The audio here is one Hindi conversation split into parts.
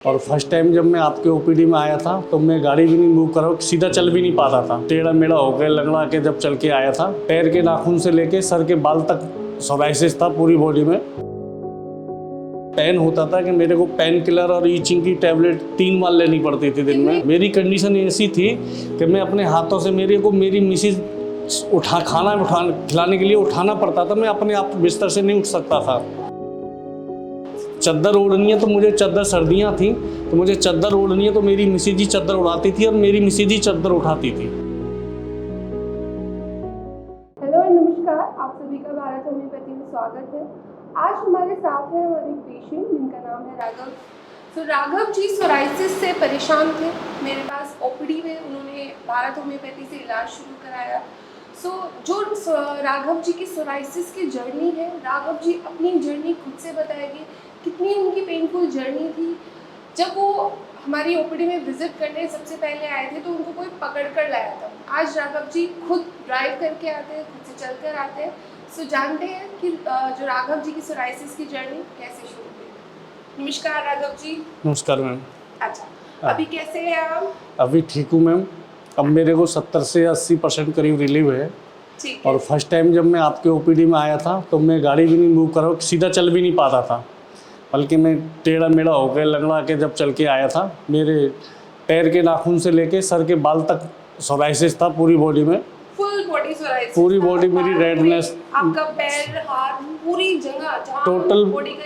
और फर्स्ट टाइम जब मैं आपके ओपीडी में आया था तो मैं गाड़ी भी नहीं मूव कर रहा, सीधा चल भी नहीं पाता था। टेढ़ा मेढ़ा होकर लंगड़ा के जब चल के आया था, पैर के नाखून से लेके सर के बाल तक सोराइसिस था पूरी बॉडी में। पेन होता था कि मेरे को पेन किलर और ईचिंग की टैबलेट 3 बार लेनी पड़ती थी दिन में। मेरी कंडीशन ऐसी थी कि मैं अपने हाथों से मेरी मिसेज खाना खिलाने के लिए उठाना पड़ता था। मैं अपने आप बिस्तर से नहीं उठ सकता था। चद्दर ओढ़नी है तो मुझे चद्दर, सर्दियाँ थी तो मुझे चद्दर ओढ़नी है तो मेरी मिसेज ही चद्दर उड़ाती थी और मेरी मिसेज ही चद्दर उठाती थी। हेलो नमस्कार, आप सभी का भारत होम्योपैथी में स्वागत है। आज हमारे साथ है हमारे पेशेंट जिनका नाम है राघव। तो राघव जी सोराइसिस से परेशान थे। मेरे पास ओपीडी में उन्होंने भारत होम्योपैथी से इलाज शुरू कराया। जो राघव जी की सोराइसिस की जर्नी है, राघव जी अपनी जर्नी खुद से बताएंगे। कितनी उनकी पेनफुल जर्नी थी। जब वो हमारी ओपीडी में विजिट करने सबसे पहले आए थे तो उनको कोई पकड़ कर लाया था। आज राघव जी खुद ड्राइव करके आते हैं, खुद से चल कर आते हैं। जानते हैं कि जो राघव जी की सोराइसिस की जर्नी कैसे शुरू हुई। नमस्कार राघव जी। नमस्कार मैम। अच्छा, अभी कैसे हैं आप? अभी ठीक हूँ मैम। अब मेरे को 70 से 80% करीब रिलीव है। ठीक है। और फर्स्ट टाइम जब मैं आपके ओपीडी में आया था तो मैं गाड़ी भी नहीं मूव कर रहा, सीधा चल भी नहीं पाता था, बल्कि मैं टेढ़ा मेढ़ा होकर लंगड़ा के जब चल के आया था। मेरे पैर के नाखून से लेके सर के बाल तक सोराइसिस था पूरी बॉडी में। फुल बॉडी सोराइसिस, पूरी बॉडी मेरी रेडनेस, आपका पैर हाथ पूरी जगह टोटल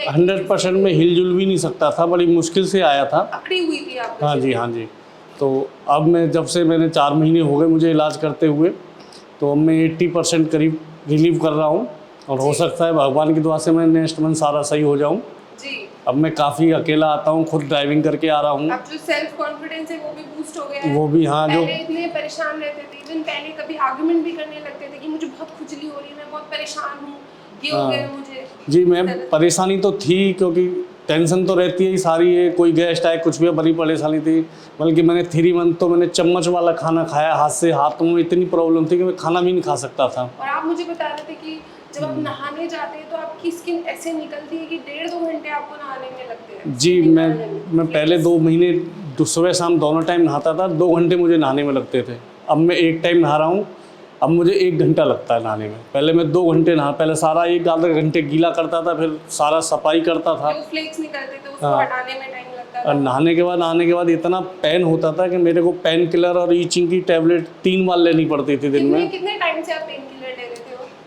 100% में हिलजुल भी नहीं सकता था। बड़ी मुश्किल से आया था, अकड़ी हुई थी आपकी। हाँ जी हाँ जी। तो अब जब से मैंने 4 महीने हो गए मुझे इलाज करते हुए, तो अब मैं 80% करीब रिलीव कर रहा हूँ। और हो सकता है भगवान की दुआ से मैं नेक्स्ट मंथ सारा सही हो जाऊँ। अब मैं काफ़ी अकेला आता हूँ, खुद ड्राइविंग करके आ रहा हूँ। अब जो सेल्फ कॉन्फिडेंस है वो भी बूस्ट हो गया है। वो भी हाँ, जो पहले इतने परेशान रहते थे, इवन पहले कभी आर्गुमेंट भी करने लगते थे कि मुझे बहुत खुजली हो रही है, मैं बहुत परेशान हूँ, ये हो गया मुझे। जी मैम, परेशानी तो थी क्योंकि टेंशन तो रहती है ही सारी है, कोई गेस्ट आए कुछ भी, बड़ी परेशानी थी। बल्कि मैंने 3 मंथ तो मैंने चम्मच वाला खाना खाया, हाथ से, हाथों में इतनी प्रॉब्लम थी कि मैं खाना भी नहीं खा सकता था। और आप मुझे बता रहे थे कि जब आप नहाने जाते हैं तो आपकी स्किन ऐसे निकलती है कि 1.5-2 घंटे आपको नहाने में लगते हैं। जी, मैं पहले 2 महीने सुबह शाम दोनों टाइम नहाता था, 2 घंटे मुझे नहाने में लगते थे। अब मैं 1 टाइम नहा रहा हूँ, अब मुझे 1 घंटा लगता है नहाने में। पहले मैं 2 घंटे पहले सारा 1 आधा घंटे गीला करता था, फिर सारा सफाई करता था। जो फ्लेक्स निकलते थे उसको हटाने में टाइम लगता था। और नहाने के बाद इतना पेन होता था कि मेरे को पेन किलर और ईचिंग की टैबलेट 3 बार लेनी पड़ती थी दिन में। कितने टाइम से आप पेन किलर ले रहे थे?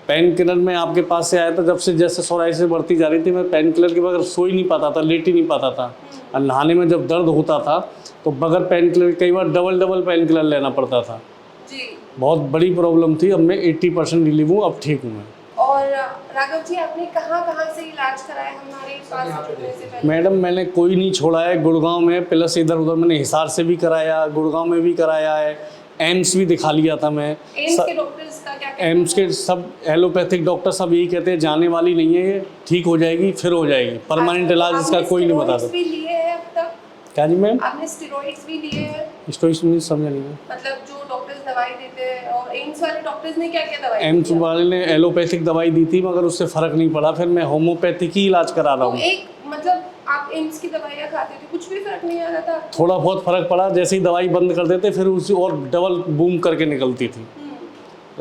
पेन किलर में आपके पास से आया था जब से, जैसे सोराइसिस बढ़ती जा रही थी, मैं पेन किलर के बगैर सो ही नहीं पाता था, लेट ही नहीं पाता था। और नहाने में जब दर्द होता था तो बगैर पेन किलर कई बार डबल पेन किलर लेना पड़ता था जी। बहुत बड़ी प्रॉब्लम थी। अब मैं 80% रिलीव हूँ, अब ठीक हूँ मैं। और राघव जी, आपने कहाँ से इलाज कराया हमारे पास जुड़ने से पहले? मैडम, मैंने कोई नहीं छोड़ा है। गुड़गांव में प्लस इधर उधर मैंने हिसार से भी कराया, गुड़गांव में भी कराया है, एम्स भी दिखा लिया था मैं। एम्स के डॉक्टर्स का क्या कहना है? एम्स के सब एलोपैथिक डॉक्टर सब यही कहते हैं जाने वाली नहीं है, ये ठीक हो जाएगी, फिर हो जाएगी। परमानेंट इलाज इसका कोई नहीं बता सकता। भी लिए हैं अब तक? क्या जी मैम? आपने स्टेरॉइड्स भी लिए हैं? स्टेरॉइड्स में समझा नहीं है। मतलब जो डॉक्टर्स दवाई देते हैं, और एम्स वाले डॉक्टर्स ने क्या दवाई एम्स दी? वाले ने एलोपैथिक दवाई दी थी मगर उससे फ़र्क नहीं पड़ा। फिर मैं होम्योपैथिक ही इलाज करा रहा हूँ। एक मतलब आप एम्स की दवाइयाँ खाते थे, कुछ भी फर्क नहीं आ रहा था? थोड़ा बहुत फ़र्क पड़ा, जैसे ही दवाई बंद कर देते फिर उसी और डबल बूम करके निकलती थी।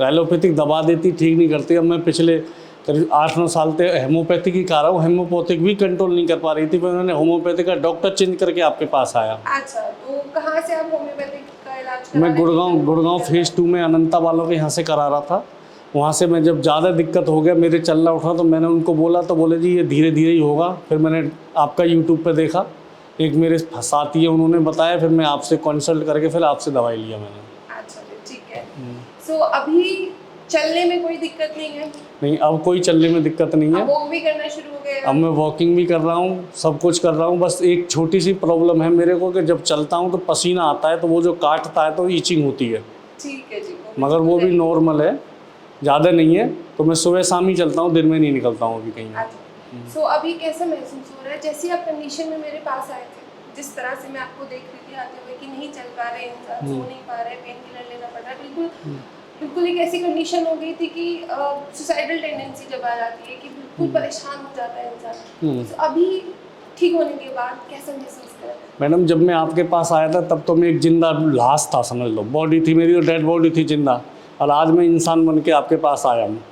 एलोपैथिक दबा देती, ठीक नहीं करती। अब मैं पिछले करीब 8-9 साल से होम्योपैथिक ही खा रहा हूँ। होम्योपैथिक भी कंट्रोल नहीं कर पा रही थी, फिर उन्होंने होम्योपैथिक का डॉक्टर चेंज करके आपके पास आया। अच्छा, तो कहाँ से आप होम्योपैथिक का इलाज करा मैं रहे थे? गुड़गांव फेज़ 2 में अनंता वालों के यहाँ से करा रहा था। वहाँ से मैं जब ज़्यादा दिक्कत हो गया, मेरे चलना उठा, तो मैंने उनको बोला तो बोले जी ये धीरे धीरे ही होगा। फिर मैंने आपका यूट्यूब पे देखा, एक मेरे साथी है उन्होंने बताया, फिर मैं आपसे कंसल्ट करके फिर आपसे दवाई लिया मैंने। अच्छा, ठीक है। सो अभी चलने में कोई दिक्कत नहीं है? नहीं, अब कोई चलने में दिक्कत नहीं है। वॉक भी करना शुरू हो गया? अब मैं वॉकिंग भी कर रहा हूँ, सब कुछ कर रहा हूँ। बस एक छोटी सी प्रॉब्लम है मेरे को कि जब चलता हूँ तो पसीना आता है, तो वो जो काटता है तो ईचिंग होती है। ठीक है जी। मगर वो भी नॉर्मल है, ज़्यादा नहीं है। तो मैं सुबह शाम ही चलता हूँ, दिन में नहीं निकलता हूँ अभी कहीं। अच्छा, सो अभी कैसा महसूस हो रहा है? जैसे आप कंडीशन में मेरे पास आए थे, जिस तरह से मैं आपको देख रही थी आते हुए कि नहीं चल पा रहे इंसान, सो नहीं पा रहे, पेन किलर लेना पड़ रहा है, बिल्कुल एक ऐसी कंडीशन हो गई थी कि सुसाइडल टेंडेंसी जब आ जाती है कि बिल्कुल परेशान हो जाता है इंसान। तो अभी ठीक होने के बाद कैसा महसूस कर रहे हैं? मैडम जब मैं आपके पास आया था तब तो मैं एक जिंदा लाश था, समझ लो। बॉडी थी मेरी, डेड बॉडी थी जिंदा, और आज मैं इंसान बन के आपके पास आया हूँ।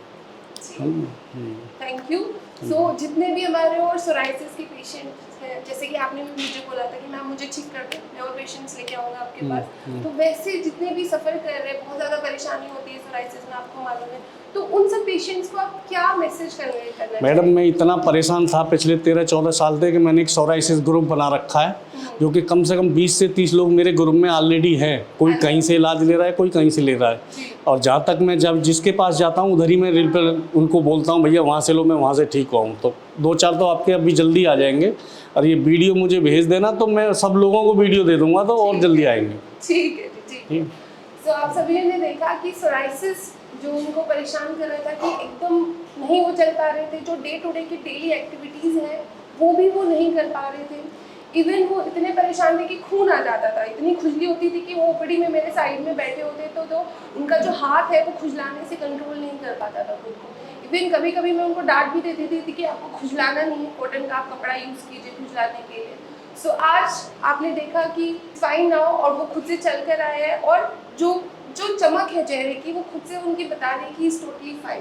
Thank you. सो जितने भी हमारे और सोराइसिस के पेशेंट्स हैं, जैसे कि आपने भी मुझे बोला था कि मैम मुझे ठीक कर दो, मैं और पेशेंट्स लेके आऊँगा आपके पास, तो वैसे जितने भी सफ़र कर रहे हैं, बहुत ज़्यादा परेशानी होती है सोराइसिस में, आपको मालूम है, तो उन सब पेशेंट्स को आप क्या मैसेज करना मैडम मैं इतना परेशान था पिछले 13-14 साल से कि मैंने एक सोराइसिस ग्रुप बना रखा है, जो कि कम से कम 20 से 30 लोग मेरे ग्रुप में ऑलरेडी हैं। कोई कहीं से इलाज ले रहा है, कोई कहीं से ले रहा है, और जहाँ तक मैं जब जिसके पास जाता हूँ उधर ही मैं रील पर उनको बोलता हूँ भैया वहाँ से लो, मैं वहाँ से ठीक हुआ। तो 2-4 तो आपके अभी जल्दी आ जाएंगे, और ये वीडियो मुझे भेज देना तो मैं सब लोगों को वीडियो दे दूँगा, तो और जल्दी आएंगे। ठीक है जी, ठीक है। तो आप सभी ने देखा कि सोराइसिस जो उनको परेशान कर रहा था कि एकदम नहीं वो चल पा रहे थे, जो डे टू डे की डेली एक्टिविटीज़ हैं वो भी वो नहीं कर पा रहे थे। इवन वो इतने परेशान थे कि खून आ जाता था, इतनी खुजली होती थी कि वो ओपीडी में मेरे साइड में बैठे होते तो उनका जो हाथ है वो खुजलाने से कंट्रोल नहीं कर पाता था खुद को। इवन कभी कभी मैं उनको डांट भी देती थी कि आपको खुजलाना नहीं है, कॉटन का आप कपड़ा यूज़ कीजिए खुजलाने के लिए। सो आज आपने देखा कि फाइन नाउ, और वो खुद से चल कर आए हैं, और जो चमक है चेहरे की वो खुद से उनकी बता रही कि इज़ टोटली फाइन।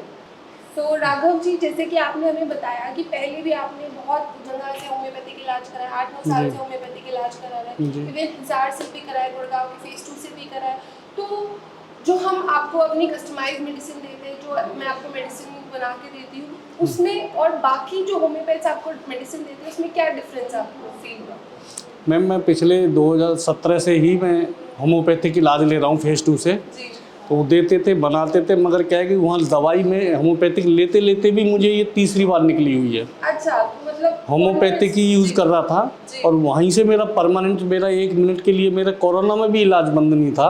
तो राघव जी, जैसे कि आपने हमें बताया कि पहले भी आपने बहुत जगह से होम्योपैथिक इलाज कराया, 8-9 साल से होम्योपैथिक इलाज करा रहे हैं, इवन हिसार से भी कराया, गुड़गांव के फेज 2 से भी कराया। तो जो हम आपको अपनी कस्टमाइज मेडिसिन देते हैं, जो मैं आपको मेडिसिन बना के देती हूँ, उसमें और बाकी जो होम्योपैथ्स आपको मेडिसिन देते हैं उसमें क्या डिफरेंस आपको फील हुआ? मैम मैं पिछले 2017 से ही मैं होम्योपैथिक इलाज ले रहा हूँ फेज 2 से। जी। तो वो देते थे, बनाते थे, मगर क्या है कि वहाँ दवाई में होम्योपैथिक लेते लेते भी मुझे ये तीसरी बार निकली हुई है। अच्छा, मतलब होम्योपैथिक ही यूज़ कर रहा था, और वहीं से मेरा परमानेंट, मेरा 1 मिनट के लिए मेरा कोरोना में भी इलाज बंद नहीं था,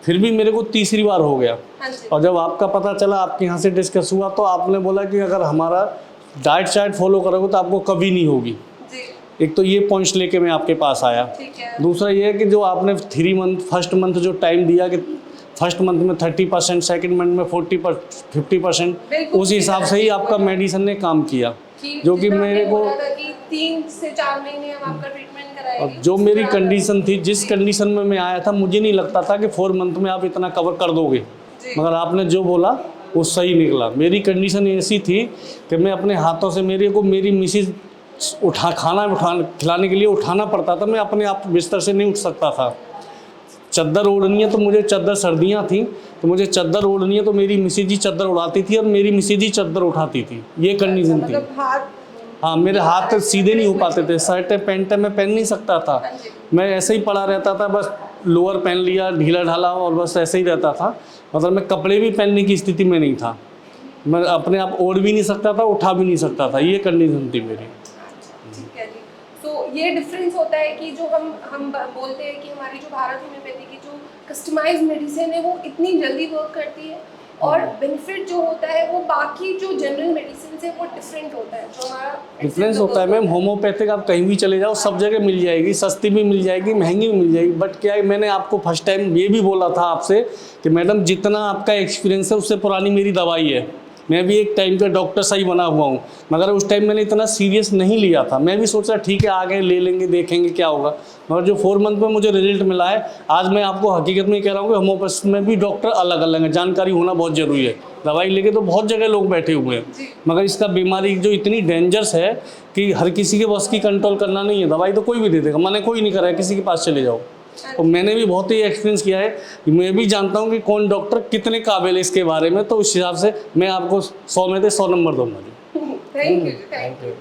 फिर भी मेरे को तीसरी बार हो गया। और जब आपका पता चला, आपके यहाँ से डिस्कस हुआ, तो आपने बोला कि अगर हमारा डाइट चार्ट फॉलो करोगे तो आपको कभी नहीं होगी। एक तो ये पॉइंट्स लेके मैं आपके पास आया। दूसरा ये है कि जो आपने 3 मंथ, फर्स्ट मंथ जो टाइम दिया कि फर्स्ट मंथ में 30%, सेकंड मंथ में 50%, उस हिसाब से ही आपका मेडिसिन ने काम किया, जो कि मेरे को 3 से 4 महीने हम आपका ट्रीटमेंट कराएंगे। जो मेरी कंडीशन थी, जिस कंडीशन में मैं आया था, मुझे नहीं लगता था कि 4 मंथ में आप इतना कवर कर दोगे, मगर आपने जो बोला वो सही निकला। मेरी कंडीशन ऐसी थी कि मैं अपने हाथों से, मेरी मिसेज खाना खिलाने के लिए उठाना पड़ता था, मैं अपने आप बिस्तर से नहीं उठ सकता था। चद्दर ओढ़नी है तो मुझे, चद्दर सर्दियाँ थी तो मुझे चद्दर ओढ़नी है तो मेरी मिसेज ही चद्दर उड़ाती थी और मेरी मिसेज ही चद्दर उठाती थी, ये कंडीशन थी। हाँ, मेरे हाथ सीधे नहीं हो पाते थे, शर्टें पैंटें मैं पहन नहीं सकता था, मैं ऐसे ही पड़ा रहता था, बस लोअर पहन लिया ढीला ढाला और बस ऐसे ही रहता था। मतलब मैं कपड़े भी पहनने की स्थिति में नहीं था, मैं अपने आप ओढ़ भी नहीं सकता था, उठा भी नहीं सकता था, ये कंडीशन थी मेरी। ठीक है जी। तो ये डिफरेंस होता है कि जो हम बोलते हैं कि हमारी जो भारत होम्योपैथी की जो कस्टमाइज्ड मेडिसिन है वो इतनी जल्दी वर्क करती है, और बेनिफिट जो होता है वो बाकी जो जनरल मेडिसिन से वो डिफरेंट होता है। जो हमारा डिफरेंस होता है मैम, होम्योपैथिक आप कहीं भी चले जाओ, सब जगह मिल जाएगी, सस्ती भी मिल जाएगी, महंगी भी मिल जाएगी। बट क्या है, मैंने आपको फर्स्ट टाइम ये भी बोला था आपसे कि मैडम जितना आपका एक्सपीरियंस है उससे पुरानी मेरी दवाई है। मैं भी एक टाइम का डॉक्टर सा ही बना हुआ हूँ, मगर उस टाइम मैंने इतना सीरियस नहीं लिया था। मैं भी सोचा ठीक है आगे ले लेंगे, देखेंगे क्या होगा, मगर जो 4 मंथ में मुझे रिजल्ट मिला है, आज मैं आपको हकीकत में कह रहा हूँ कि होम्योपैथी में भी डॉक्टर अलग अलग हैं, जानकारी होना बहुत ज़रूरी है। दवाई लेके तो बहुत जगह लोग बैठे हुए हैं, मगर इसका बीमारी जो इतनी डेंजरस है कि हर किसी के बस की कंट्रोल करना नहीं है। दवाई तो कोई भी दे देगा, मैंने कोई नहीं करा है, किसी के पास चले जाओ। तो मैंने भी बहुत ही एक्सपीरियंस किया है, मैं भी जानता हूँ कि कौन डॉक्टर कितने काबिल है इसके बारे में, तो उस हिसाब से मैं आपको 100 में से 100 नंबर दूंगा जी। Thank you.